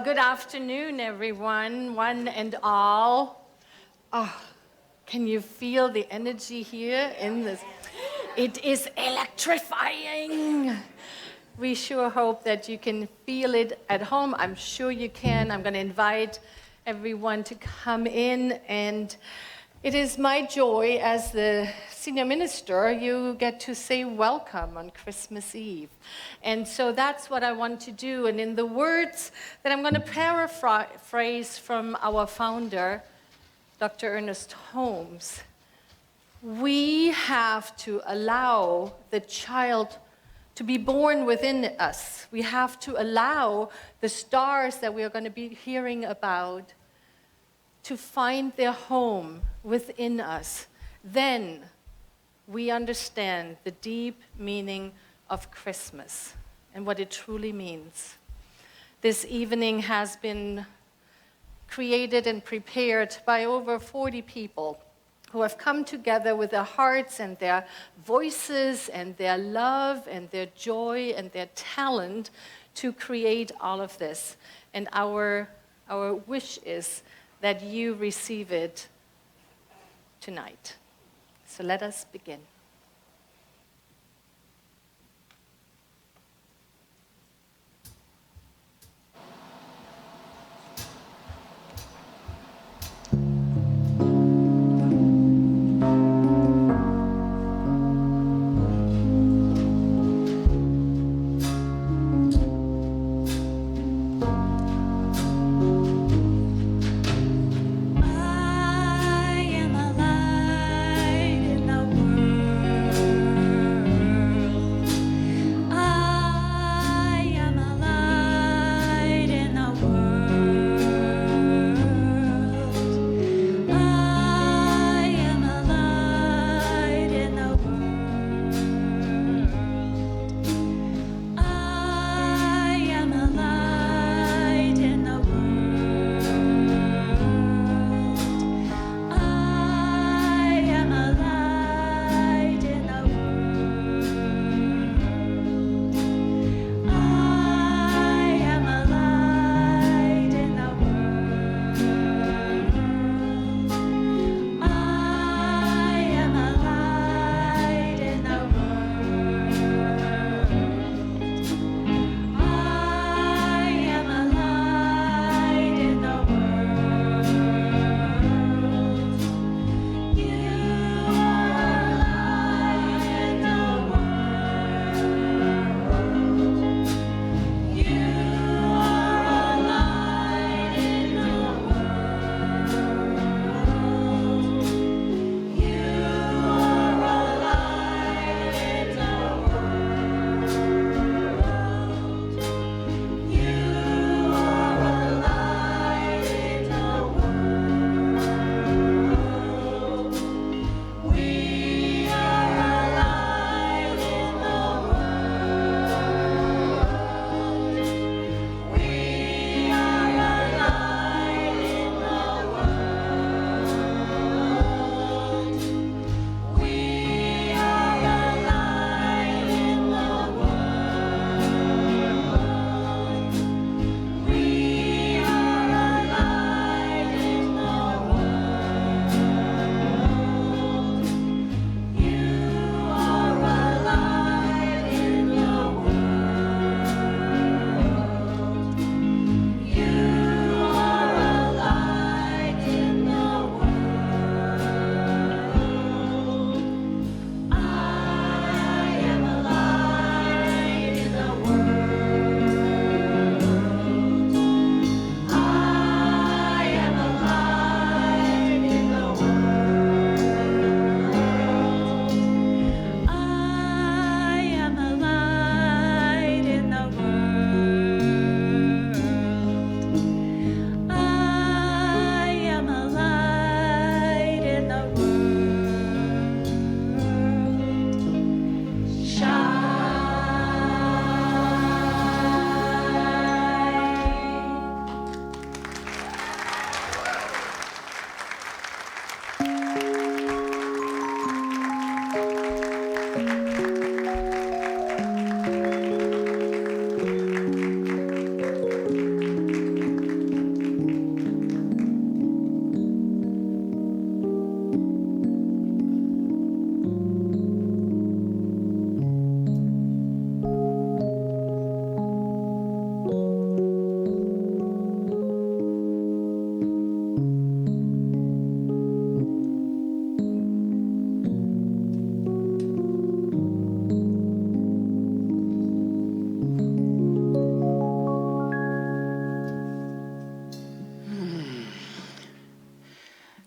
Good afternoon, everyone, one and all. Oh, can you feel the energy here in this? It is electrifying. We sure hope that you can feel it at home. I'm sure you can. I'm going to invite everyone to come in, and it is my joy as the senior minister, you get to say welcome on Christmas Eve. And so that's what I want to do. And in the words that I'm going to paraphrase from our founder, Dr. Ernest Holmes, we have to allow the child to be born within us. We have to allow the stars that we are going to be hearing about to find their home within us. Then we understand the deep meaning of Christmas and what it truly means. This evening has been created and prepared by over 40 people who have come together with their hearts and their voices and their love and their joy and their talent to create all of this. And our wish is that you receive it tonight. So let us begin. I am alive in the world.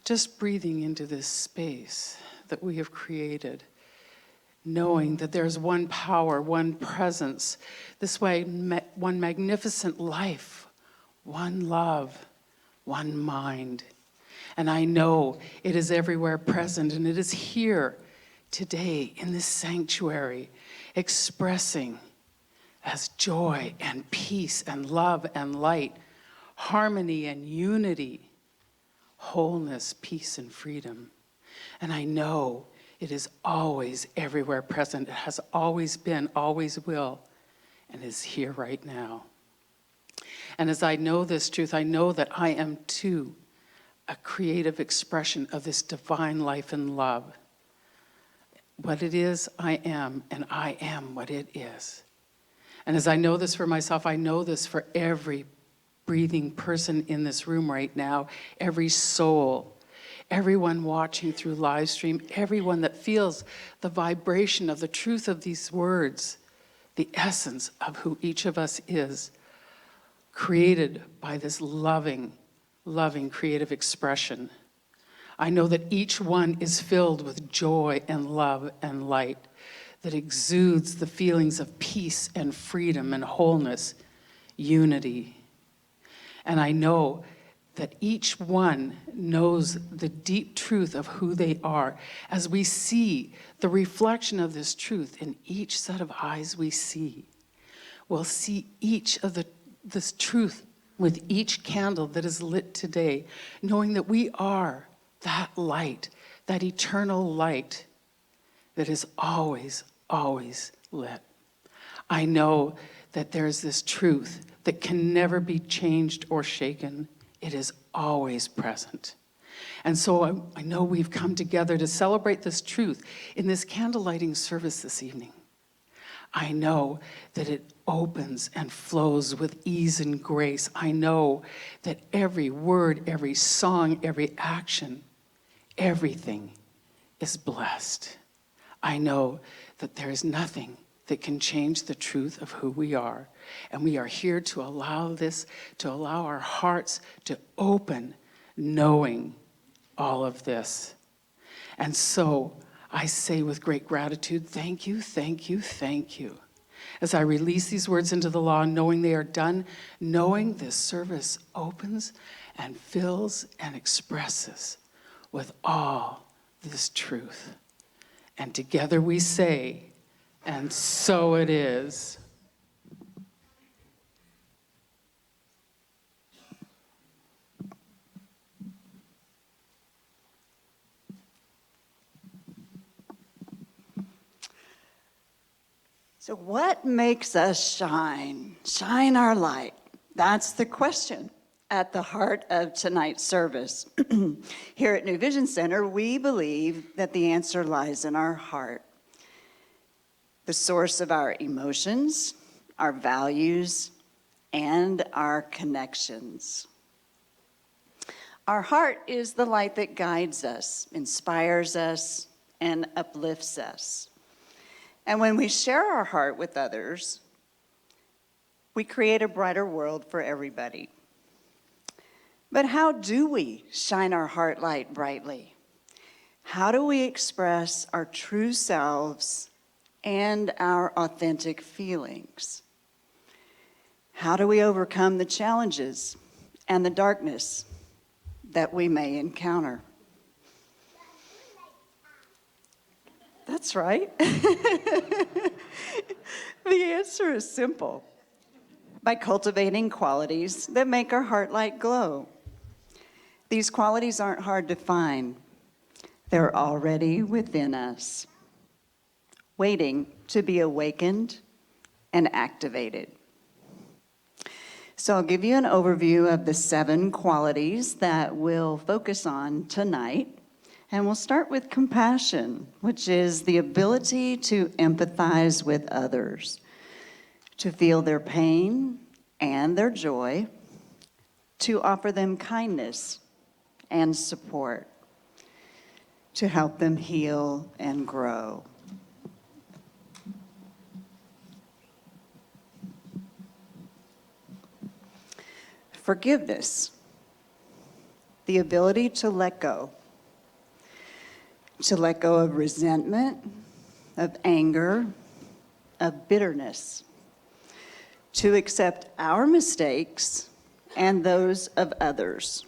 just breathing into this space that we have created, knowing that there's one power, one presence, this way, one magnificent life, one love, one mind. And I know it is everywhere present, and it is here today in this sanctuary, expressing as joy and peace and love and light, harmony and unity, wholeness, peace and freedom. And I know it is always everywhere present. It has always been, always will, and is here right now. And as I know this truth, I know that I am too a creative expression of this divine life and love. What it is, I am, and I am what it is. And as I know this for myself, I know this for every breathing person in this room right now, every soul, everyone watching through live stream, everyone that feels the vibration of the truth of these words, the essence of who each of us is, created by this loving, loving creative expression. I know that each one is filled with joy and love and light that exudes the feelings of peace and freedom and wholeness, unity. And I know that each one knows the deep truth of who they are. As we see the reflection of this truth in each set of eyes we see, we'll see each of this truth with each candle that is lit today, knowing that we are that light, that eternal light that is always, always lit. I know that there's this truth that can never be changed or shaken. It is always present. And so I know we've come together to celebrate this truth in this candle lighting service this evening. I know that it opens and flows with ease and grace. I know that every word, every song, every action, everything is blessed. I know that there is nothing that can change the truth of who we are. And we are here to allow this, to allow our hearts to open, knowing all of this. And so I say with great gratitude, thank you, thank you, thank you. As I release these words into the law, knowing they are done, knowing this service opens and fills and expresses with all this truth. And together we say, and so it is. So what makes us shine? Shine our light. That's the question at the heart of tonight's service. Here at New Vision Center, we believe that the answer lies in our heart, the source of our emotions, our values, and our connections. Our heart is the light that guides us, inspires us, and uplifts us. And when we share our heart with others, we create a brighter world for everybody. But how do we shine our heart light brightly? How do we express our true selves and our authentic feelings? How do we overcome the challenges and the darkness that we may encounter? That's right. The answer is simple. By cultivating qualities that make our heart light glow. These qualities aren't hard to find. They're already within us, waiting to be awakened and activated. So I'll give you an overview of the 7 qualities that we'll focus on tonight. And we'll start with compassion, which is the ability to empathize with others, to feel their pain and their joy, to offer them kindness and support, to help them heal and grow. Forgiveness. the ability to let go of resentment, of anger, of bitterness, to accept our mistakes and those of others,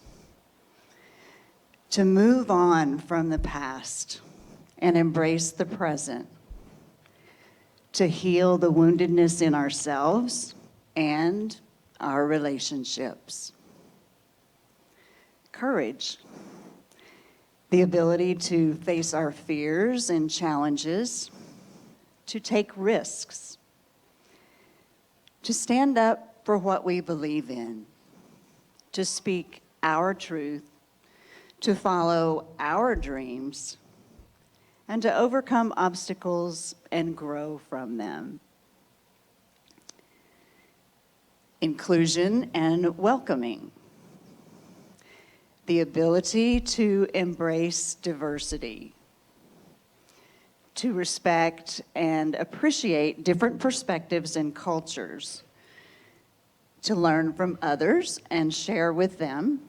to move on from the past and embrace the present, to heal the woundedness in ourselves and our relationships. Courage, the ability to face our fears and challenges, to take risks, to stand up for what we believe in, to speak our truth, to follow our dreams, and to overcome obstacles and grow from them. Inclusion and welcoming, the ability to embrace diversity, to respect and appreciate different perspectives and cultures, to learn from others and share with them,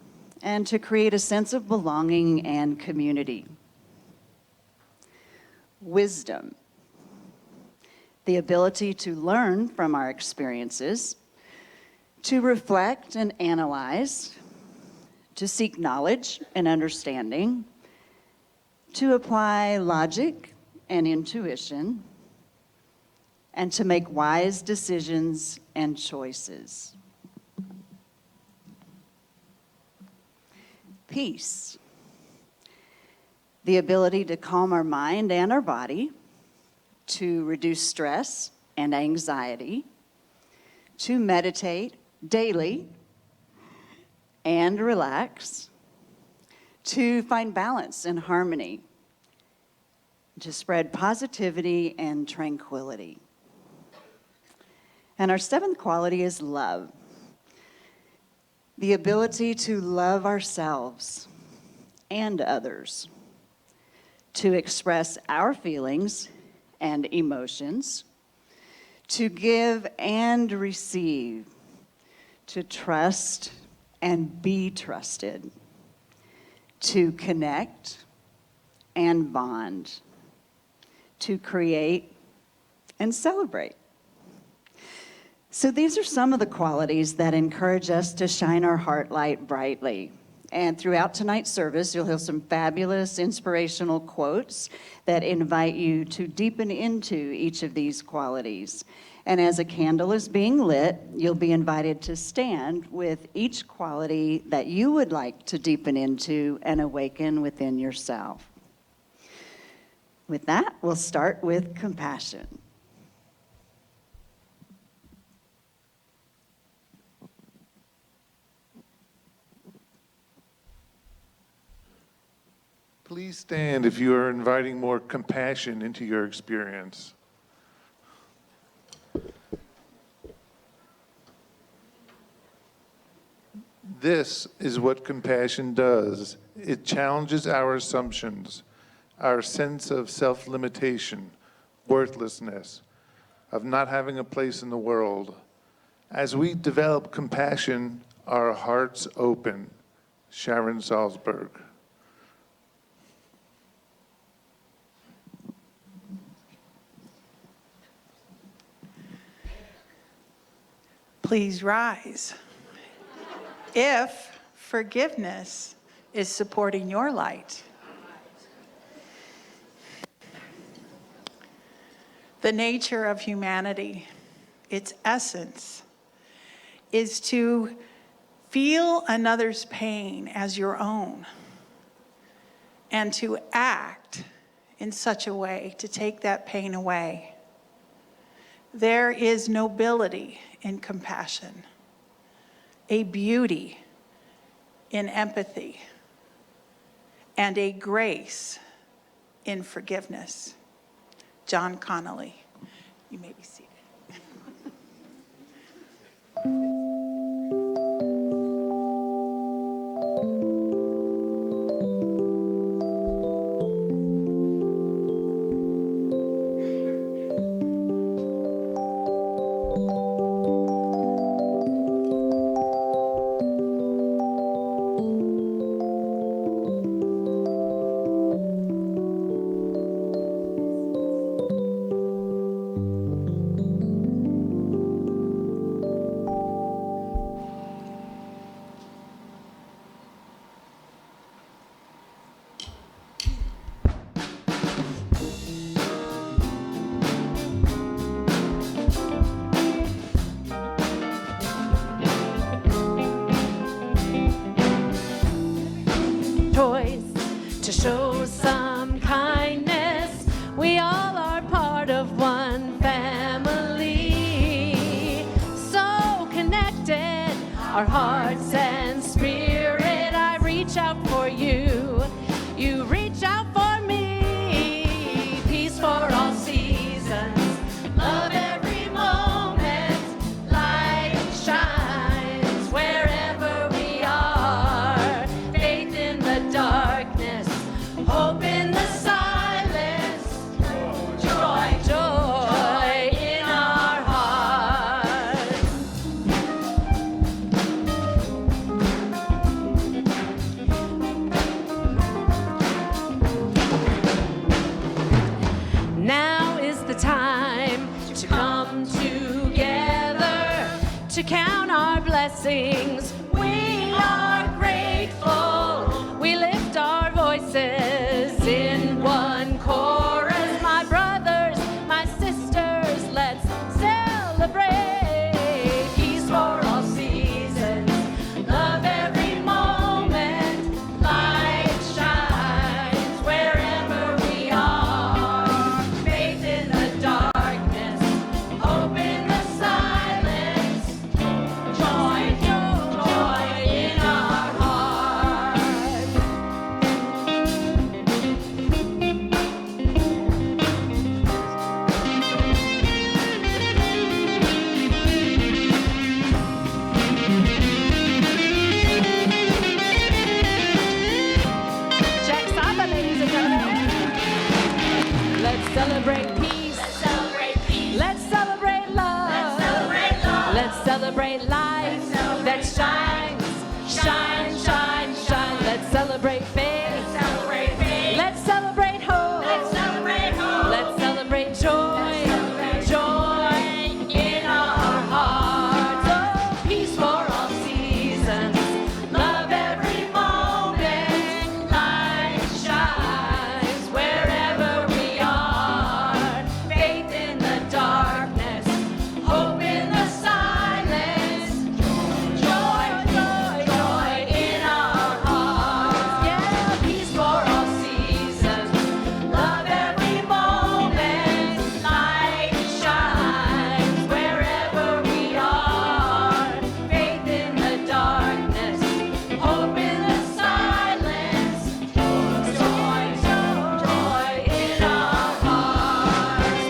and to create a sense of belonging and community. Wisdom, the ability to learn from our experiences, to reflect and analyze, to seek knowledge and understanding, to apply logic and intuition, and to make wise decisions and choices. Peace, the ability to calm our mind and our body, to reduce stress and anxiety, to meditate daily and relax, to find balance and harmony, to spread positivity and tranquility. And our seventh quality is love, the ability to love ourselves and others, to express our feelings and emotions, to give and receive, to trust and be trusted, to connect and bond, to create and celebrate. So these are some of the qualities that encourage us to shine our heart light brightly. And throughout tonight's service, you'll hear some fabulous inspirational quotes that invite you to deepen into each of these qualities. And as a candle is being lit, you'll be invited to stand with each quality that you would like to deepen into and awaken within yourself. With that, we'll start with compassion. Please stand if you are inviting more compassion into your experience. This is what compassion does. It challenges our assumptions, our sense of self-limitation, worthlessness, of not having a place in the world. As we develop compassion, our hearts open. Sharon Salzberg. Please rise. If forgiveness is supporting your light, the nature of humanity, its essence, is to feel another's pain as your own and to act in such a way to take that pain away. There is nobility in compassion, a beauty in empathy, and a grace in forgiveness. John Connolly, you may be seated. choice to show some kindness. We all are part of one family, so connected, our hearts and spirit. I reach out for you, you reach out for me. Peace for all seasons, love every moment, light shines wherever we are. Faith in the darkness, hope in the silence, joy, joy in our hearts. Now is the time to come together to count our blessings. We are grateful. We lift our voices in one chorus. My brothers, my sisters, let's celebrate. Peace for all seasons, love every moment, light shines wherever we are. Faith in the darkness, hope in the silence, joy, joy in our hearts. Check samba, ladies and gentlemen. Let's celebrate peace. Let's celebrate peace. Let's celebrate love. Let's celebrate love. Let's celebrate life that shines, shine, shine, shine. Let's celebrate faith. Let's celebrate faith. Let's celebrate hope. Let's celebrate hope. Let's celebrate joy, joy in our hearts. Oh, peace for all seasons, love every moment, light shines wherever we are. Faith in the darkness, hope in the silence, joy, joy, joy in our hearts. Yeah, peace for all seasons, love every moment, light shines wherever we are. Faith in the darkness, hope in the silence, joy, joy, joy in our hearts.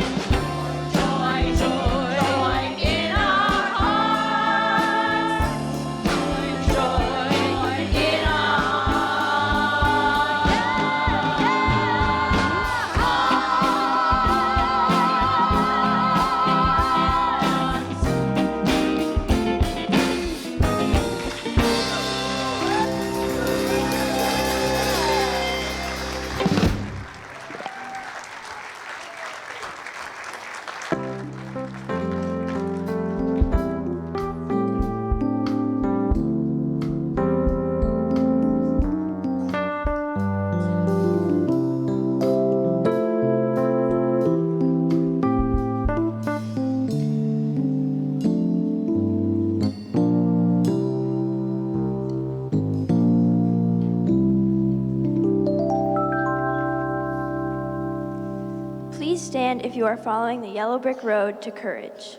Joy, joy, joy in our hearts. Joy, joy in Please stand if you are following the yellow brick road to courage.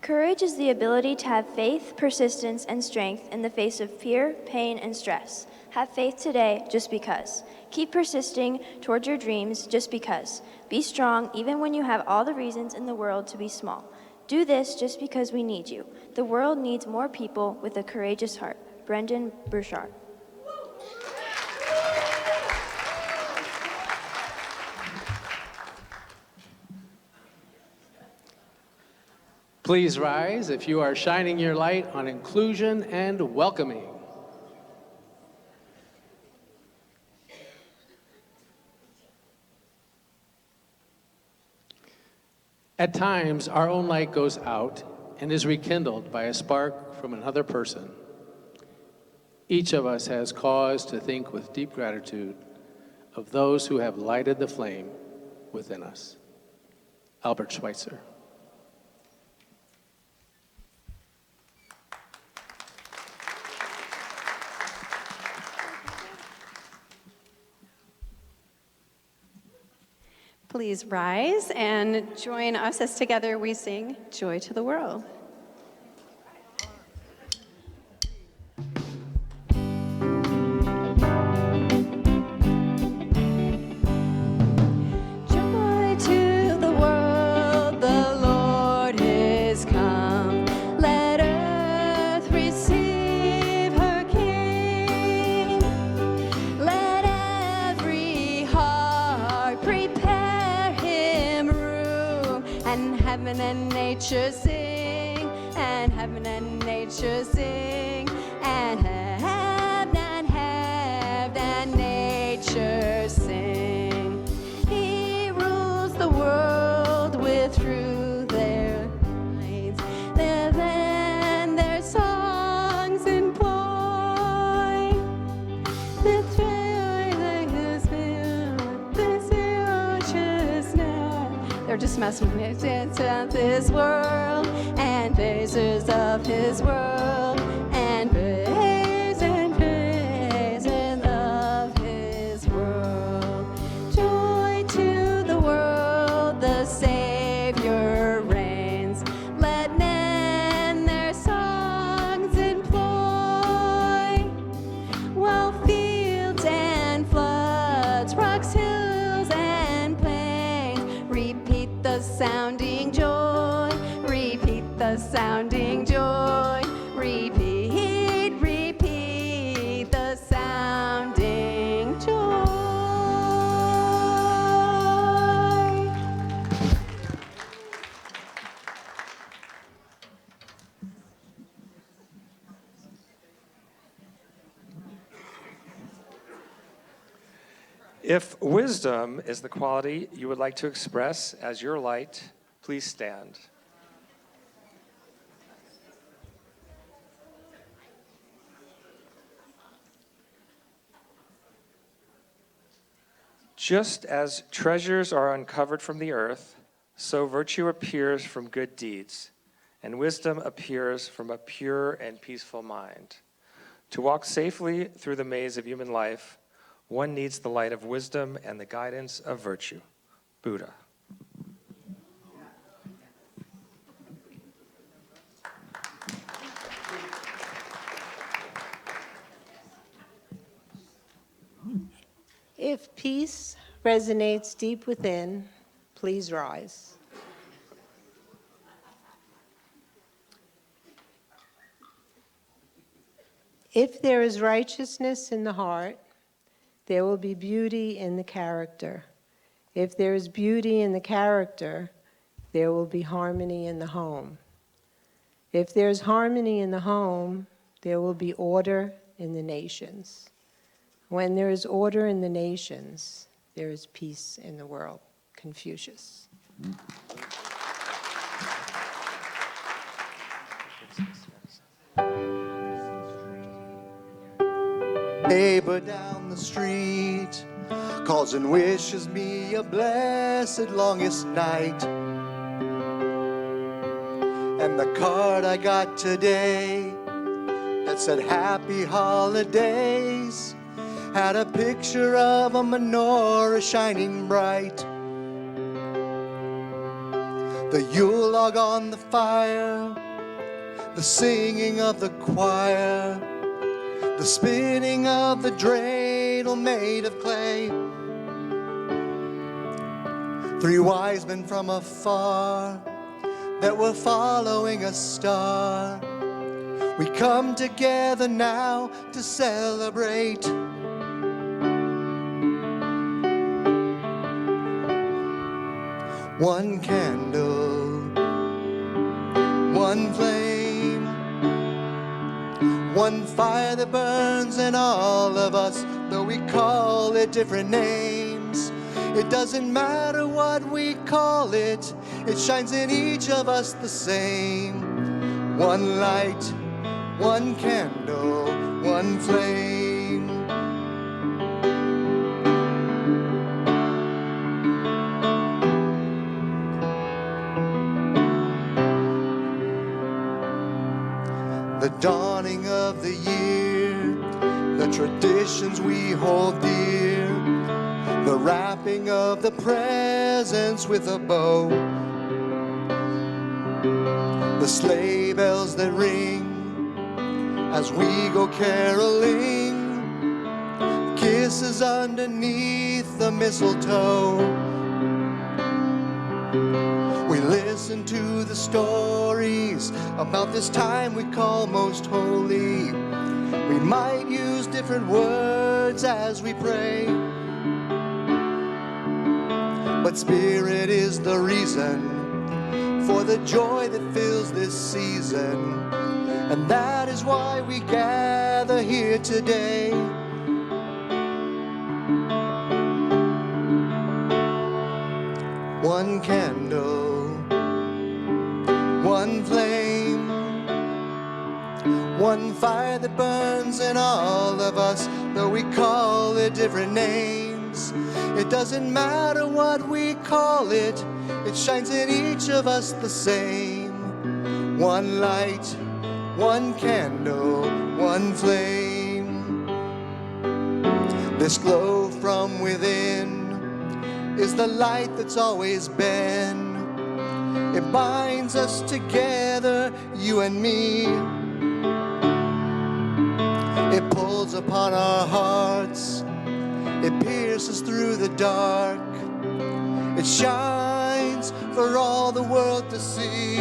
Courage is the ability to have faith, persistence, and strength in the face of fear, pain, and stress. Have faith today just because. Keep persisting towards your dreams just because. Be strong even when you have all the reasons in the world to be small. Do this just because we need you. The world needs more people with a courageous heart. Brendan Burchard. Please rise if you are shining your light on inclusion and welcoming. At times, our own light goes out and is rekindled by a spark from another person. Each of us has cause to think with deep gratitude of those who have lighted the flame within us. Albert Schweitzer. Please rise and join us as together we sing Joy to the World. Joy to the world, the Lord is come. Let earth receive her King. Let every heart prepare him room, and heaven and nature sing, and heaven and nature sing, and heaven and nature sing. He rules the world with through their minds, then their songs employ. The they're just messing with this world and praises of his world and praises of his world. Joy to the world, the Savior reigns. Let men their songs employ, while fields and floods, rocks, hills, and plains repeat the sounding joy, repeat the sounding joy, repeat the sounding joy. If wisdom is the quality you would like to express as your light, please stand. Just as treasures are uncovered from the earth, so virtue appears from good deeds, and wisdom appears from a pure and peaceful mind. To walk safely through the maze of human life, one needs the light of wisdom and the guidance of virtue. Buddha. If peace resonates deep within, please rise. If there is righteousness in the heart, there will be beauty in the character. If there is beauty in the character, there will be harmony in the home. If there's harmony in the home, there will be order in the nations. When there is order in the nations, there is peace in the world. Confucius. Neighbor down the street calls and wishes me a blessed longest night. And the card I got today that said happy holidays had a picture of a menorah shining bright. The Yule log on the fire, the singing of the choir, the spinning of the dreidel made of clay. Three wise men from afar that were following a star. We come together now to celebrate. One candle, one flame, one fire that burns in all of us, though we call it different names. It doesn't matter what we call it, it shines in each of us the same. One light, one candle, one flame. the dawning of the year, the traditions we hold dear, the wrapping of the presents with a bow, the sleigh bells that ring as we go caroling, kisses underneath the mistletoe. We listen to the stories about this time we call most holy. We might use different words as we pray, but Spirit is the reason for the joy that fills this season, and that is why we gather here today. One candle, one flame, one fire that burns in all of us, though we call it different names. It doesn't matter what we call it, it shines in each of us the same. One light, one candle, one flame. This glow from within is the light that's always been. It binds us together, you and me. It pulls upon our hearts, it pierces through the dark. It shines for all the world to see.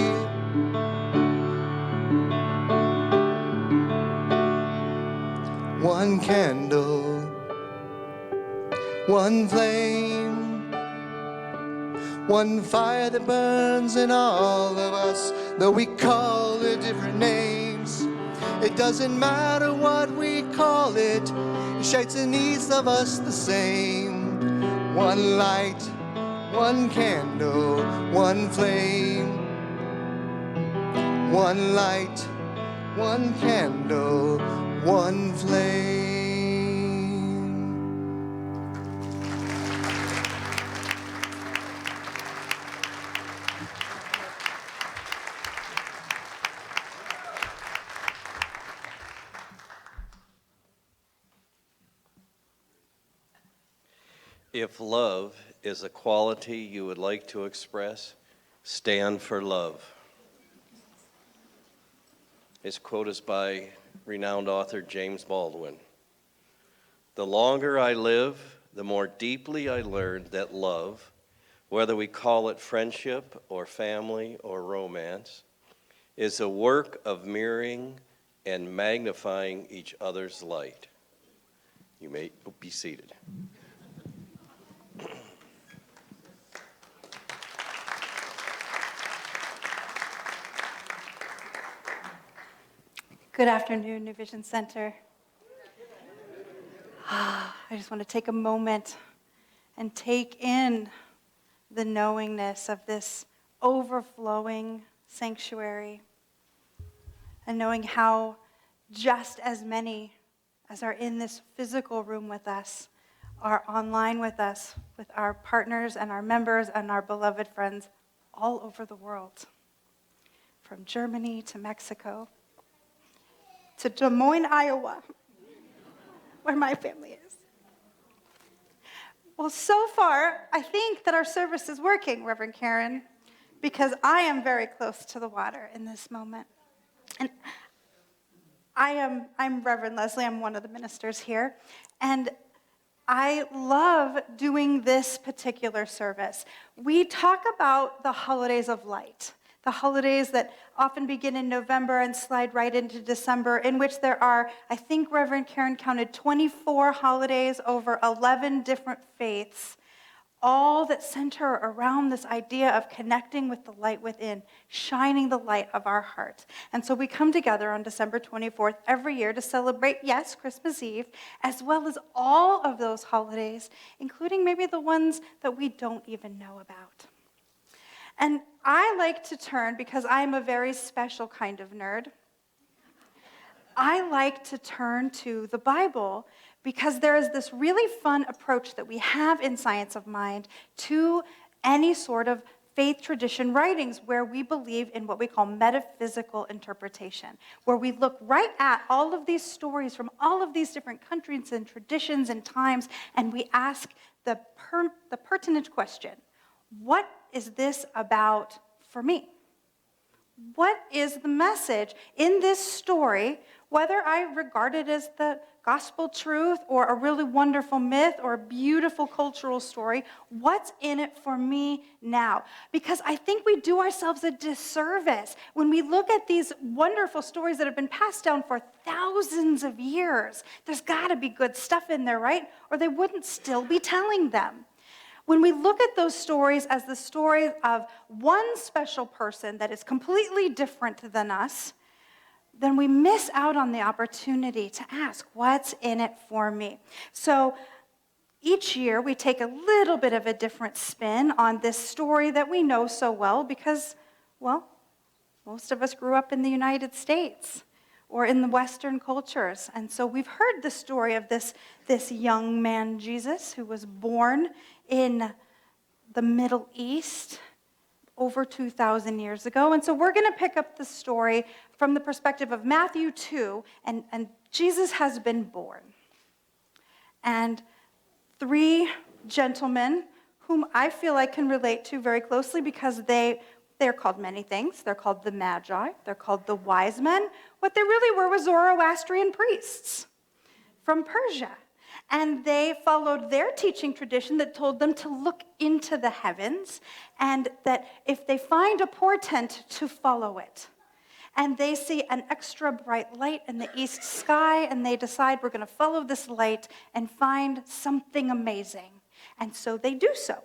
One candle, one flame, one fire that burns in all of us, though we call it different names. It doesn't matter what we call it, it shines in each of us the same. One light, one candle, one flame. One light, one candle, one flame. If love is a quality you would like to express, stand for love. This quote is by renowned author James Baldwin. The longer I live, the more deeply I learn that love, whether we call it friendship or family or romance, is a work of mirroring and magnifying each other's light. You may be seated. Good afternoon, New Vision Center. I just want to take a moment and take in the knowingness of this overflowing sanctuary, and knowing how just as many as are in this physical room with us are online with us, with our partners and our members and our beloved friends all over the world, from Germany to Mexico, to Des Moines, Iowa, where my family is. Well, so far, I think that our service is working, Reverend Karen, because I am very close to the water in this moment. And I'm Reverend Leslie, I'm one of the ministers here, and I love doing this particular service. We talk about the holidays of light, the holidays that often begin in November and slide right into December, in which there are, I think Reverend Karen counted 24 holidays over 11 different faiths, all that center around this idea of connecting with the light within, shining the light of our hearts. And so we come together on December 24th every year to celebrate, yes, Christmas Eve, as well as all of those holidays, including maybe the ones that we don't even know about. And I like to turn, because I'm a very special kind of nerd, I like to turn to the Bible, because there is this really fun approach that we have in Science of Mind to any sort of faith tradition writings where we believe in what we call metaphysical interpretation, where we look right at all of these stories from all of these different countries and traditions and times, and we ask the pertinent question, what is this about for me? What is the message in this story, whether I regard it as the gospel truth or a really wonderful myth or a beautiful cultural story, what's in it for me now? Because I think we do ourselves a disservice when we look at these wonderful stories that have been passed down for thousands of years. There's got to be good stuff in there, right? Or they wouldn't still be telling them. When we look at those stories as the story of one special person that is completely different than us, then we miss out on the opportunity to ask, what's in it for me? So each year we take a little bit of a different spin on this story that we know so well because, well, most of us grew up in the United States or in the Western cultures. And so we've heard the story of this young man, Jesus, who was born in the Middle East over 2,000 years ago. And so we're going to pick up the story from the perspective of Matthew 2, and Jesus has been born. And 3 gentlemen whom I feel I can relate to very closely because they're called many things. They're called the Magi. They're called the wise men. What they really were was Zoroastrian priests from Persia. And they followed their teaching tradition that told them to look into the heavens and that if they find a portent, to follow it. And they see an extra bright light in the east sky, and they decide we're going to follow this light and find something amazing. And so they do so.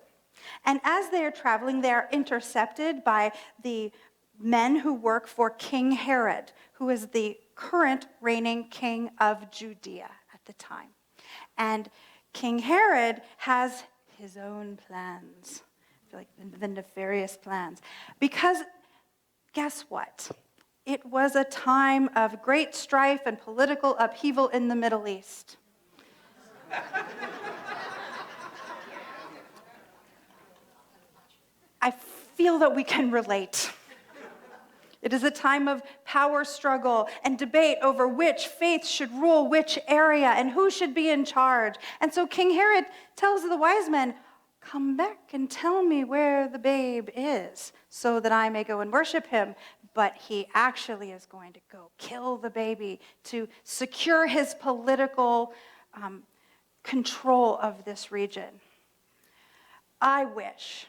And as they are traveling, they are intercepted by the men who work for King Herod, who is the current reigning king of Judea at the time. And King Herod has his own plans, I feel like the nefarious plans. Because guess what? It was a time of great strife and political upheaval in the Middle East. I feel that we can relate. It is a time of power struggle and debate over which faith should rule which area and who should be in charge. And so King Herod tells the wise men, come back and tell me where the babe is so that I may go and worship him. But he actually is going to go kill the baby to secure his political control of this region. I wish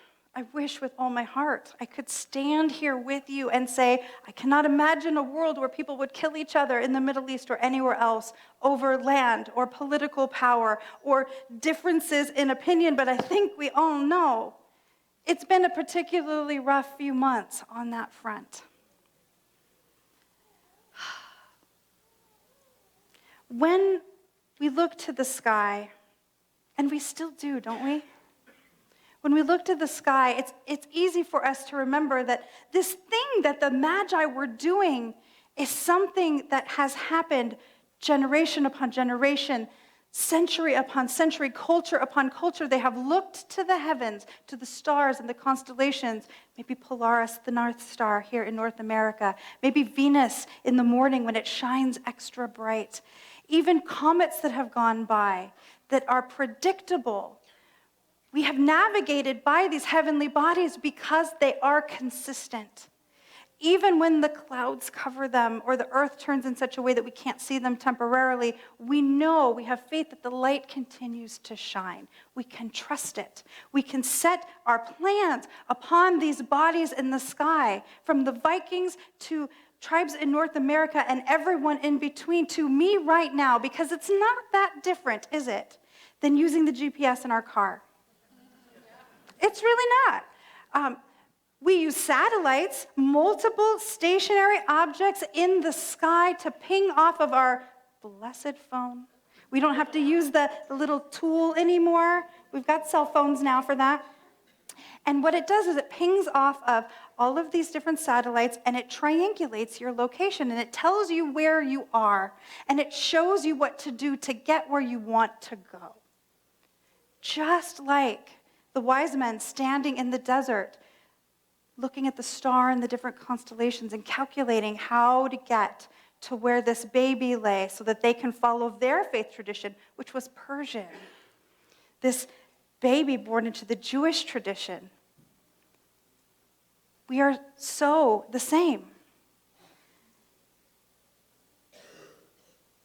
with all my heart I could stand here with you and say, I cannot imagine a world where people would kill each other in the Middle East or anywhere else over land or political power or differences in opinion, but I think we all know it's been a particularly rough few months on that front. When we look to the sky, and we still do, don't we? When we look to the sky, it's easy for us to remember that this thing that the Magi were doing is something that has happened generation upon generation, century upon century, culture upon culture. They have looked to the heavens, to the stars and the constellations, maybe Polaris, the North Star here in North America, maybe Venus in the morning when it shines extra bright, even comets that have gone by that are predictable. We have navigated by these heavenly bodies because they are consistent. Even when the clouds cover them or the earth turns in such a way that we can't see them temporarily, we know, we have faith that the light continues to shine. We can trust it. We can set our plans upon these bodies in the sky, from the Vikings to tribes in North America and everyone in between, to me right now, because it's not that different, is it, than using the GPS in our car? It's really not. We use satellites, multiple stationary objects in the sky to ping off of our blessed phone. We don't have to use the little tool anymore. We've got cell phones now for that. And what it does is it pings off of all of these different satellites, and it triangulates your location, and it tells you where you are, and it shows you what to do to get where you want to go. Just like the wise men standing in the desert, looking at the star and the different constellations and calculating how to get to where this baby lay so that they can follow their faith tradition, which was Persian. This baby born into the Jewish tradition. We are so the same.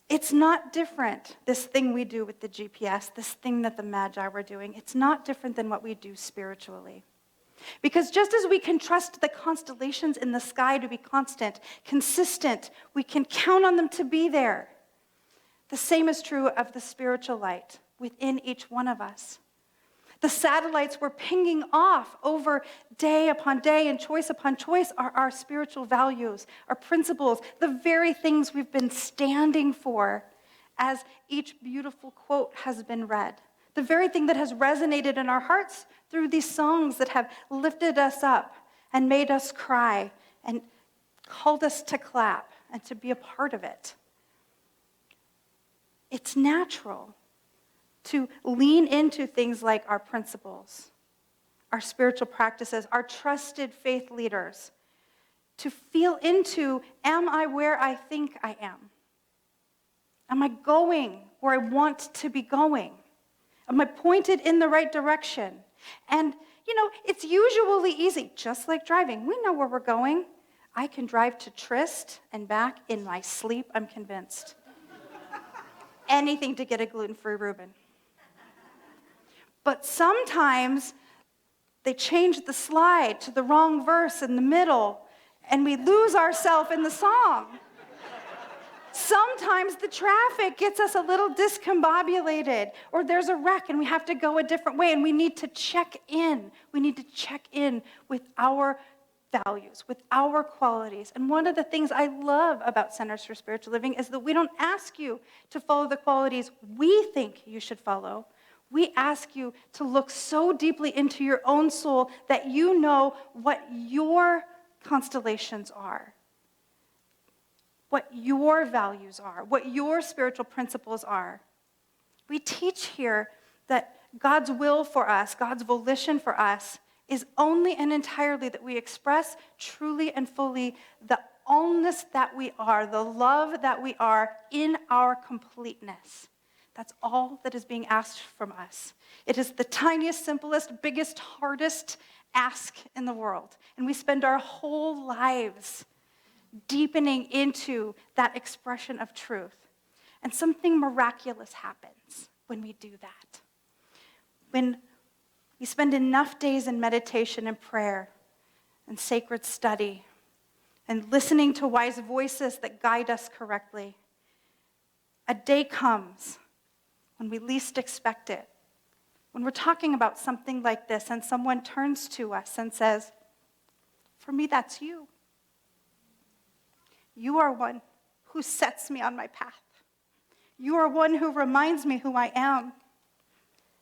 It's not different, this thing we do with the GPS, this thing that the Magi were doing. It's not different than what we do spiritually. Because just as we can trust the constellations in the sky to be constant, consistent, we can count on them to be there. The same is true of the spiritual light within each one of us. The satellites we're pinging off over day upon day and choice upon choice are our spiritual values, our principles, the very things we've been standing for as each beautiful quote has been read. The very thing that has resonated in our hearts through these songs that have lifted us up and made us cry and called us to clap and to be a part of it. It's natural to lean into things like our principles, our spiritual practices, our trusted faith leaders, to feel into, am I where I think I am? Am I going where I want to be going? Am I pointed in the right direction? And, it's usually easy, just like driving. We know where we're going. I can drive to Tryst and back in my sleep, I'm convinced. Anything to get a gluten-free Reuben. But sometimes they change the slide to the wrong verse in the middle, and we lose ourselves in the song. Sometimes the traffic gets us a little discombobulated, or there's a wreck and we have to go a different way, and we need to check in. We need to check in with our values, with our qualities. And one of the things I love about Centers for Spiritual Living is that we don't ask you to follow the qualities we think you should follow. We ask you to look so deeply into your own soul that you know what your constellations are, what your values are, what your spiritual principles are. We teach here that God's will for us, God's volition for us, is only and entirely that we express truly and fully the allness that we are, the love that we are in our completeness. That's all that is being asked from us. It is the tiniest, simplest, biggest, hardest ask in the world. And we spend our whole lives deepening into that expression of truth. And something miraculous happens when we do that. When we spend enough days in meditation and prayer and sacred study and listening to wise voices that guide us correctly, a day comes when we least expect it. When we're talking about something like this and someone turns to us and says, "For me, that's you. You are one who sets me on my path. You are one who reminds me who I am.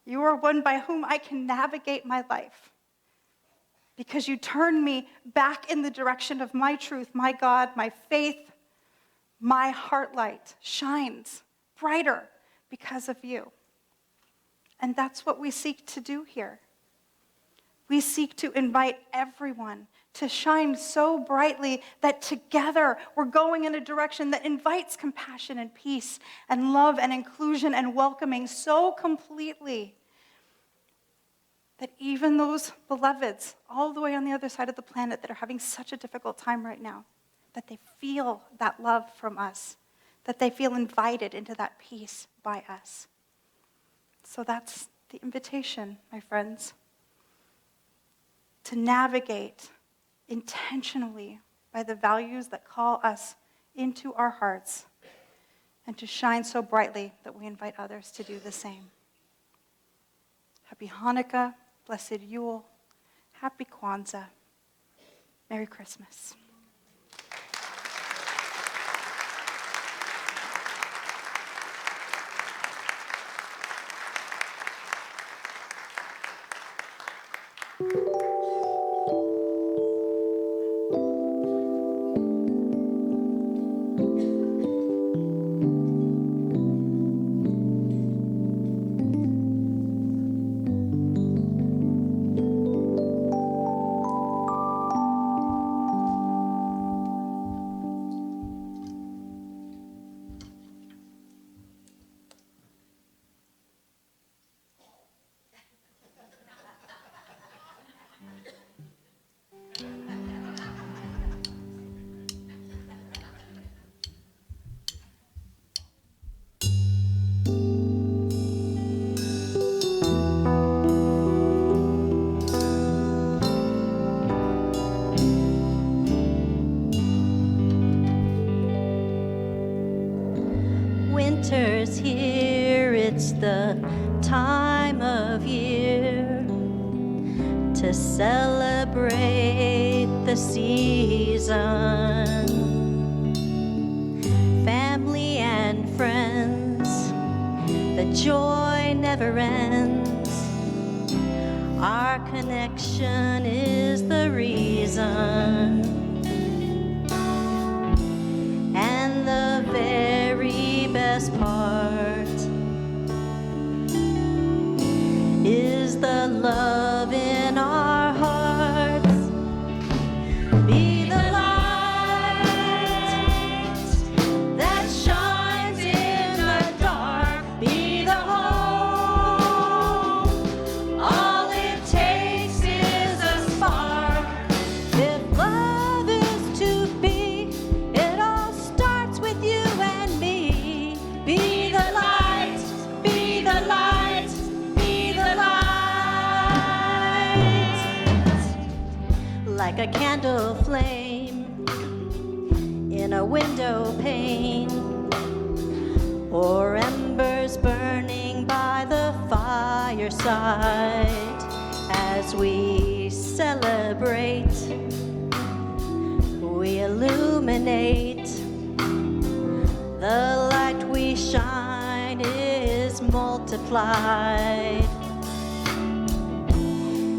You are one by whom I can navigate my life. Because you turn me back in the direction of my truth, my God, my faith, my heart light shines brighter because of you." And that's what we seek to do here. We seek to invite everyone to shine so brightly that together we're going in a direction that invites compassion and peace and love and inclusion and welcoming so completely that even those beloveds all the way on the other side of the planet that are having such a difficult time right now, that they feel that love from us, that they feel invited into that peace by us. So that's the invitation, my friends, to navigate intentionally by the values that call us into our hearts and to shine so brightly that we invite others to do the same. Happy Hanukkah, blessed Yule, happy Kwanzaa, Merry Christmas. is the time of year to celebrate the season. Family and friends, the joy never ends. Our connection is the reason. And the very best part is the love in our hearts. Be the light that shines in the dark. Be the hope. All it takes is a spark. If love is to be, it all starts with you and me. Be the light, be the light, be the light. Like a candle flame in a window pane, or embers burning by the fireside. As we celebrate, we illuminate. The light we shine is multiplied,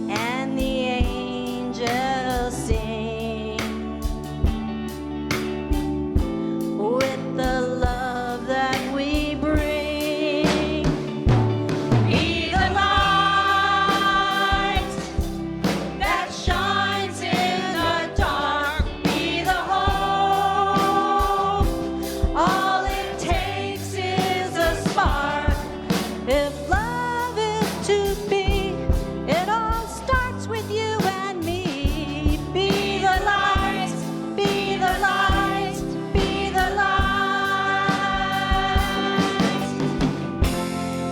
and the angels sing with the love that we bring. Be the light that shines in the dark. Be the hope. All it takes is a spark. If love is to be, it all starts with you and me. Be the light, be the light, be the light.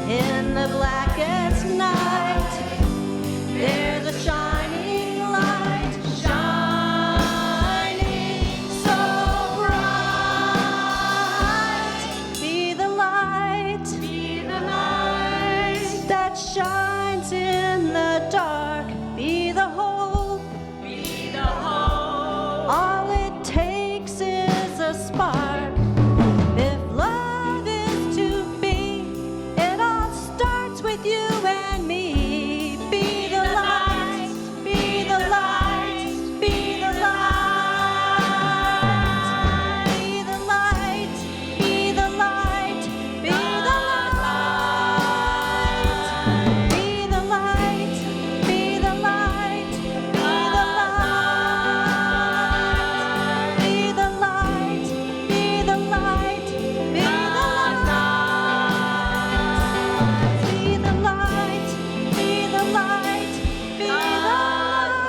In the blackest night, there's a shining light, shining so bright. Be the light that shines in the dark. Be the hope. All it takes is a spark. If love is to be, it all starts with you and me. Be the light, be the light, be the light. Be the light, be the light, be the light. Be the light, be the light, be the light. Be the light, be the light, be the light. Be the light, be the light, be the light.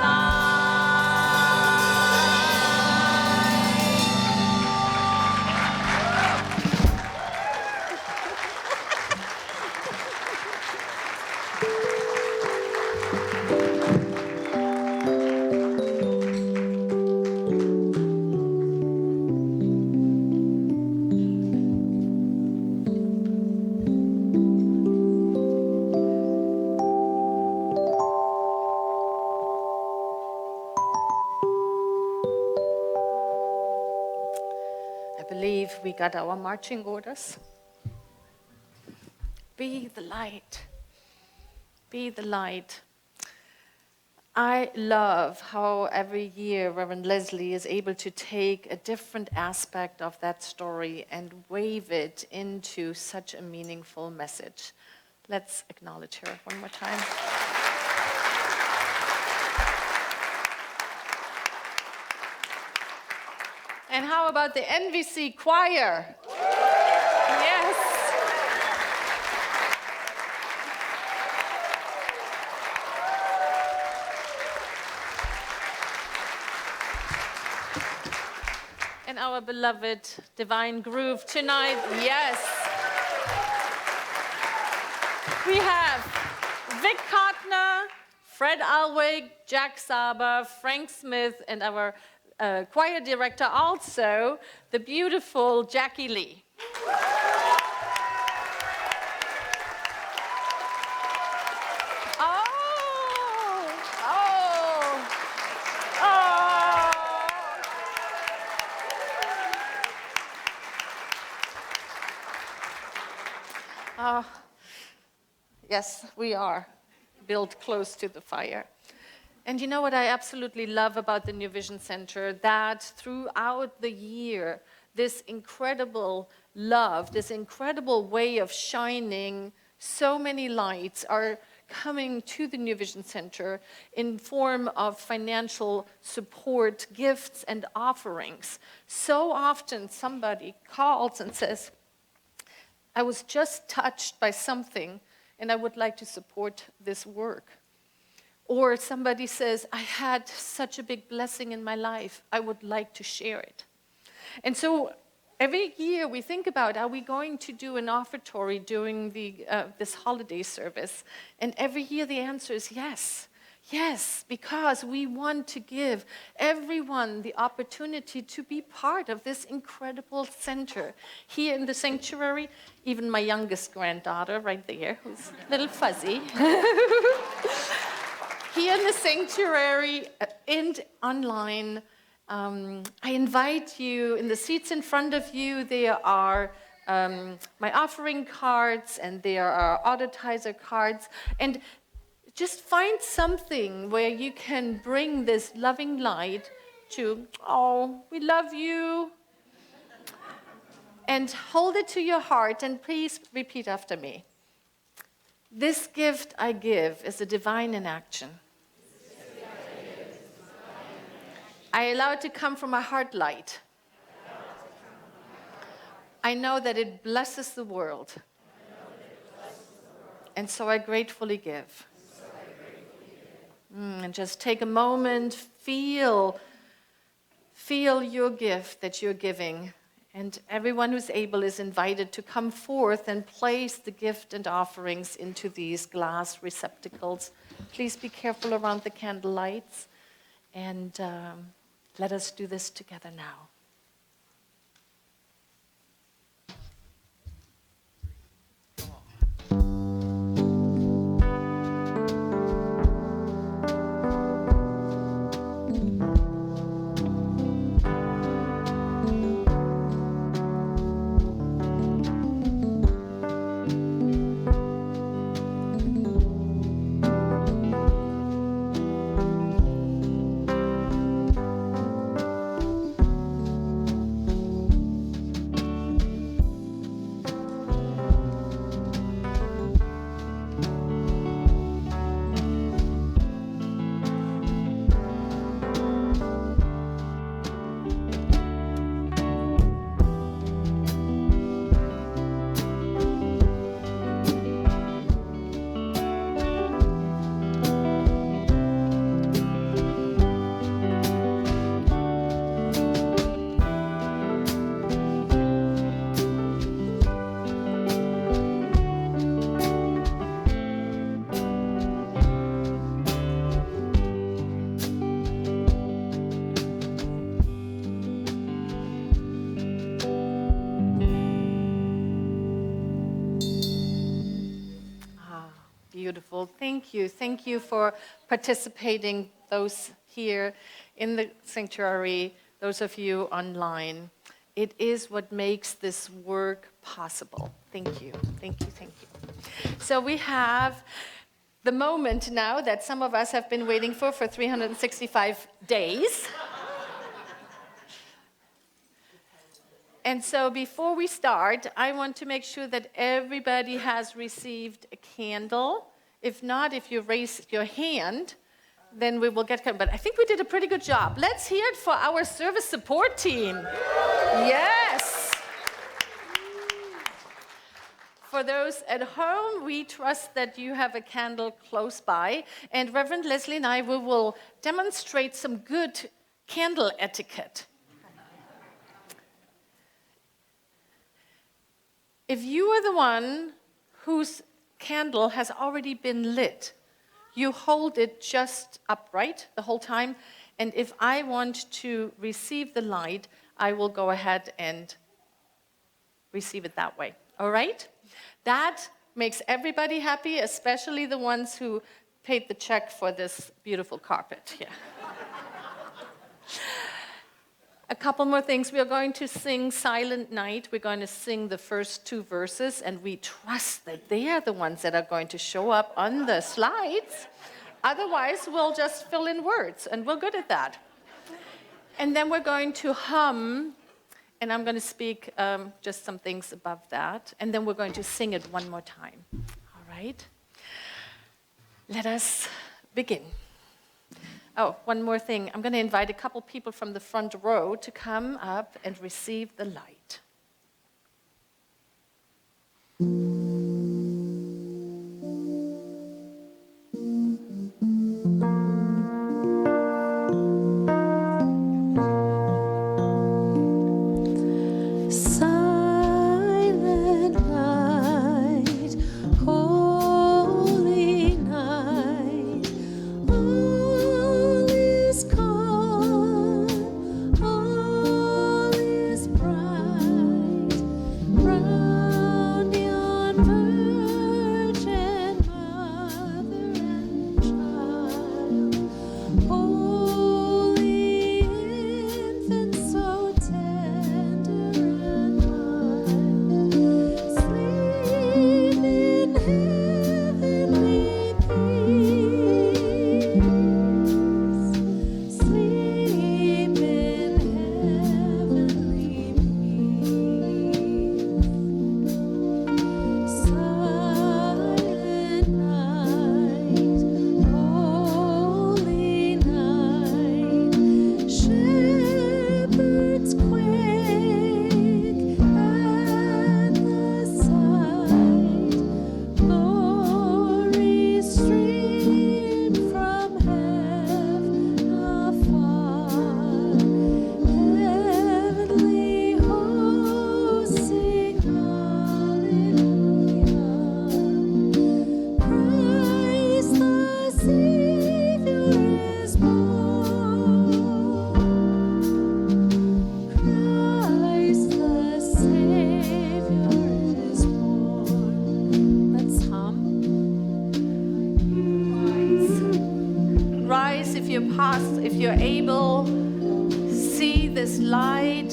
I believe we got our marching orders. Be the light. Be the light. I love how every year Reverend Leslie is able to take a different aspect of that story and weave it into such a meaningful message. Let's acknowledge her one more time. And how about the NVC choir? Yes. And our beloved Divine Groove tonight, yes. We have Vic Kottner, Fred Alwig, Jack Saba, Frank Smith, and our choir director also, the beautiful Jackie Lee. Yes, we are built close to the fire. And you know what I absolutely love about the New Vision Center? That throughout the year, this incredible love, this incredible way of shining so many lights are coming to the New Vision Center in form of financial support, gifts, and offerings. So often somebody calls and says, I was just touched by something, and I would like to support this work. Or somebody says, I had such a big blessing in my life, I would like to share it. And so every year we think about, are we going to do an offertory during this holiday service? And every year the answer is yes. Yes, because we want to give everyone the opportunity to be part of this incredible center. Here in the sanctuary, even my youngest granddaughter right there, who's a little fuzzy. Here in the sanctuary and online, I invite you, in the seats in front of you, there are my offering cards and there are auditizer cards. And just find something where you can bring this loving light to, oh, we love you. And hold it to your heart and please repeat after me. This gift I give is a divine in action. I allow it to come from a heart light. I know that it blesses the world. And so I gratefully give. And just take a moment, feel your gift that you're giving. And everyone who's able is invited to come forth and place the gift and offerings into these glass receptacles. Please be careful around the candle lights. And let us do this together now. Beautiful. Thank you. Thank you for participating, those here in the sanctuary, those of you online. It is what makes this work possible. Thank you. Thank you. Thank you. So we have the moment now that some of us have been waiting for 365 days. And so before we start, I want to make sure that everybody has received a candle. If not, if you raise your hand, then we will get, but I think we did a pretty good job. Let's hear it for our service support team. Yes. For those at home, we trust that you have a candle close by. And Reverend Leslie and I, we will demonstrate some good candle etiquette. If you are the one whose candle has already been lit, you hold it just upright the whole time. And if I want to receive the light, I will go ahead and receive it that way. All right? That makes everybody happy, especially the ones who paid the check for this beautiful carpet here. A couple more things. We are going to sing Silent Night. We're going to sing the first 2 verses, and we trust that they are the ones that are going to show up on the slides. Otherwise, we'll just fill in words, and we're good at that. And then we're going to hum, and I'm going to speak just some things above that, and then we're going to sing it one more time. All right? Let us begin. Oh, one more thing. I'm going to invite a couple people from the front row to come up and receive the light. Silent night, holy night, all is calm, all is bright, round yon virgin mother and child, holy infant so tender and mild, sleep in heavenly peace, sleep in heavenly peace. Silent night, holy night, shepherds quake at the sight, glory stream from heaven afar, heavenly hosts sing hallelujah. Christ the Savior is born. Christ the Savior is born. Let's hum. Rise if you're able. See this light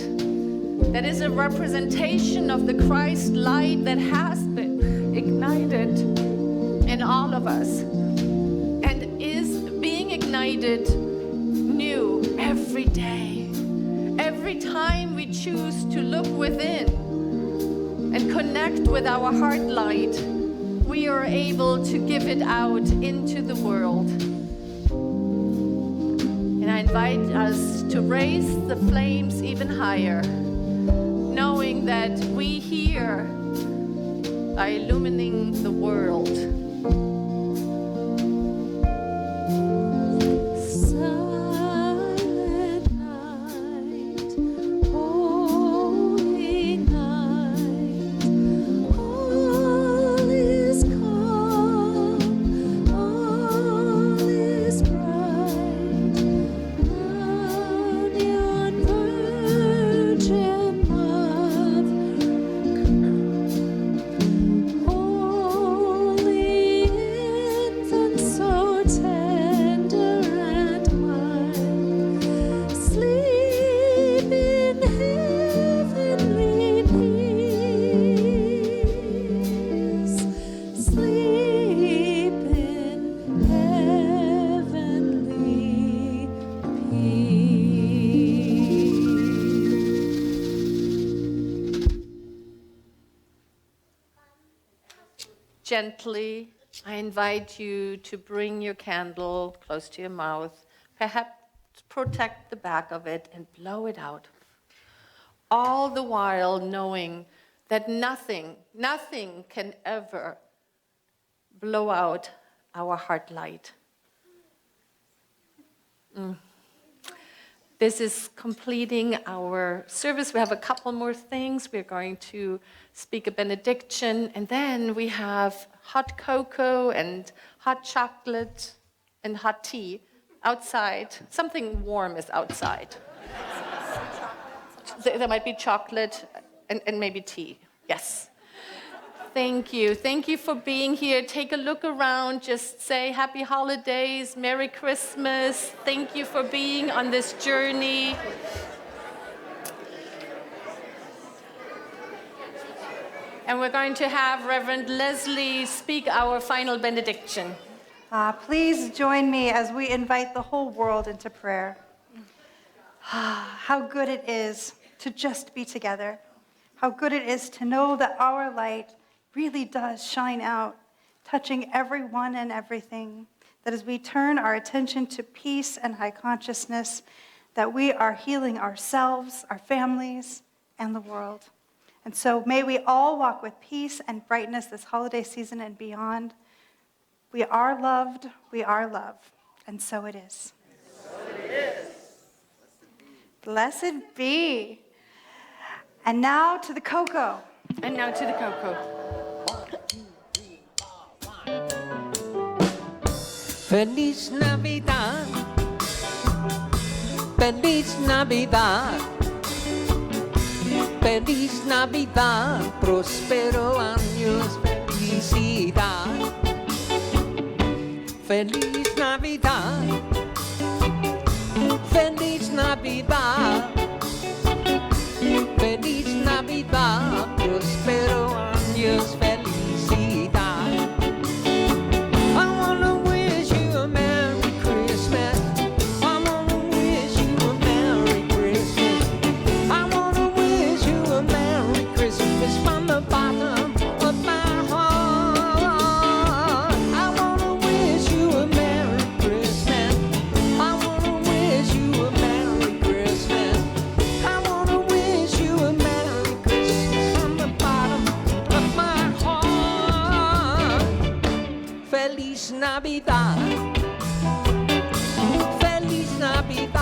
that is a representation of the Christ light that has been ignited in all of us and is being ignited new every day. Every time we choose to look within and connect with our heart light, we are able to give it out into the world. And I invite us to raise the flames even higher, knowing that we here are illuminating the world. Silent night, holy night, all is calm, all is bright, round yon virgin mother, holy infant so tender and mild, sleep in heavenly peace, sleep in heavenly peace. Gently, I invite you to bring your candle close to your mouth, perhaps protect the back of it and blow it out. All the while knowing that nothing can ever blow out our heart light. This is completing our service. We have a couple more things. We're going to speak a benediction, and then we have hot cocoa and hot chocolate and hot tea outside. Something warm is outside. There might be chocolate and maybe tea. Yes. Thank you. Thank you for being here. Take a look around. Just say happy holidays, Merry Christmas. Thank you for being on this journey. And we're going to have Reverend Leslie speak our final benediction. Please join me as we invite the whole world into prayer. How good it is to just be together. How good it is to know that our light really does shine out, touching everyone and everything. That as we turn our attention to peace and high consciousness, that we are healing ourselves, our families, and the world. And so may we all walk with peace and brightness this holiday season and beyond. We are loved, we are love, and so it is. So it is. Blessed be. And now to the cocoa. And now to the cocoa. Feliz Navidad, Feliz Navidad, Feliz Navidad, próspero años, felicidad. Feliz Navidad, Feliz Navidad, Feliz Navidad, próspero años, felicidad. I wanna wish you a Merry Christmas. I wanna wish you a Merry Christmas. I wanna wish you a Merry Christmas from the bottom of my heart. I wanna wish you a Merry Christmas. I wanna wish you a Merry Christmas. I wanna wish you a Merry Christmas from the bottom of my heart. Feliz Navidad. Feliz Navidad.